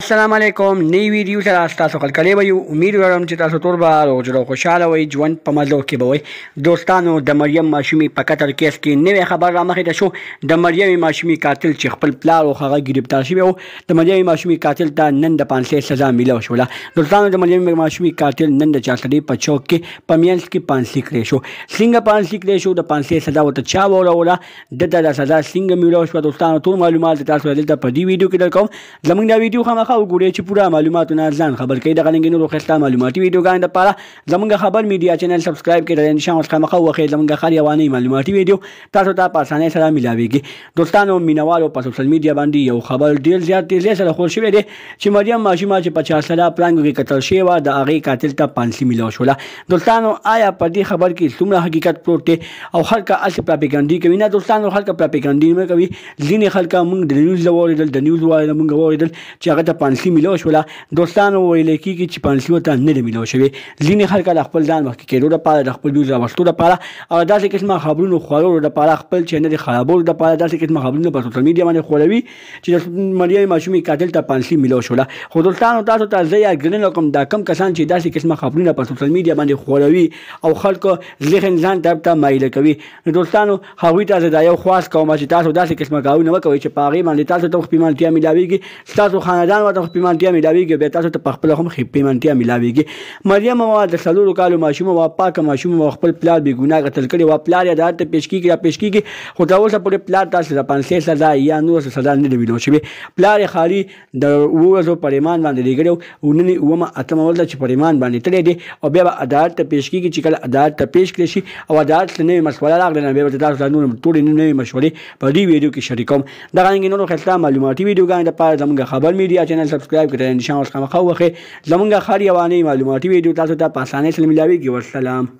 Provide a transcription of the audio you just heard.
السلام علیکم نی ویډیو سره تاسو خلک لري امید لرم چې تاسو ټول به روغ خوشاله وئ ژوند په مزو کې به وئ دوستانو د مریم ماشومي په قتل کیس کې نوې خبر را مخې ته شو د مریم ماشومي قاتل چې خپل پلار او هغه گرفتار شوی و د مریم ماشومي قاتل ته نن د 500 سزا ملو شوله دوستانو د مریم ماشومي قاتل نن د چاټړي په چوک کې پمینس کې 500 کړی شو څنګه 500 کړی شو د 500 سزا وته چا وروله د سزا څنګه ملو شو دوستانو ټول معلومات تاسو دلته په دې ویډیو کې درکوم زموږ دا ویډیو خامخا وګورئ چې پورا معلوماتونه ځان خبر کړئ د غلنګینو روخستا معلوماتي ویډیوګان لپاره زموږ خبر میډیا چینل سبسکرایب کړئ د نشان خامخا وخت زموږ خالي اواني معلوماتي ویډیو تاسو ته په اسانه سره ملاويږي دوستانو مینوالو په سوشل میډیا باندې یو خبر ډیر زیات تیزی سره خور شوی دی چې مریم ماشومه چې 50 ساله پرنګ کې قتل شوی و د هغه قاتل ته 500 ملو شوله دوستانو آیا په دې خبر کې څومره حقیقت پروت دی او خلک اصل پروپاګاندا کوي نه دوستانو خلک پروپاګاندا نه کوي ځینې خلک موږ د نیوز لوریدل د نیوز وایي موږ وریدل چې هغه ته 500 ملو شوله دوستانو ویل کېږي چې 500 ته نه ملو شوی ځینې خلک د خپل ځان مخکې کېدو لپاره د خپل ویوز راوستلو لپاره او داسې قسمه خبرونو خورولو لپاره خپل چینل خرابولو لپاره داسې قسمه خبرونه په سوشل میډیا باندې خوروي چې د مریم ماشومي قاتل ته 500 ملو شوله خو دوستانو تاسو ته زه یا ګرنل کوم دا کم کسان چې داسې قسمه خبرونه په سوشل میډیا باندې خوروي او خلکو ذهن ځان ته مایل کوي دوستانو هغوی ته زه دا یو خواست کوم چې تاسو داسې قسمه کارونه وکوئ چې په هغې باندې تاسو ته پیمانتیا ملاویږي تاسو خاندان ورته پیمانتیا ملاویږي بیا تاسو ته په خپل هم پیمانتیا ملاویږي مریم وا د 4 کالو ماشومه وا پاکه ماشومه خپل پلار بې ګناه قتل کړي وا پلار یې عدالت ته پیش کیږي خو دا اوسه پورې پلار تاسو د 500 سزا یا نور سزا نه دی ویلو شوی پلار یې خالي د ورځو پریمان باندې لګړو او نن ومه اتمه ولدا چې پریمان باندې تللی دی او بیا عدالت ته پیش کیږي چې کله عدالت ته پیش کړي شي او عدالت نه مشوره راغلی نه بیا تاسو نور ټول نه مشورې په دې ویډیو کې شریکوم دا غنګ نور خلاص معلوماتي ویډیوګان د پاره زموږ خبر میډیا چینل سبسکرایب کړئ نشان خامخا وخه زمونږ خالي اواني معلوماتي ویډیو تاسو ته په اسانه سره ملاويږي والسلام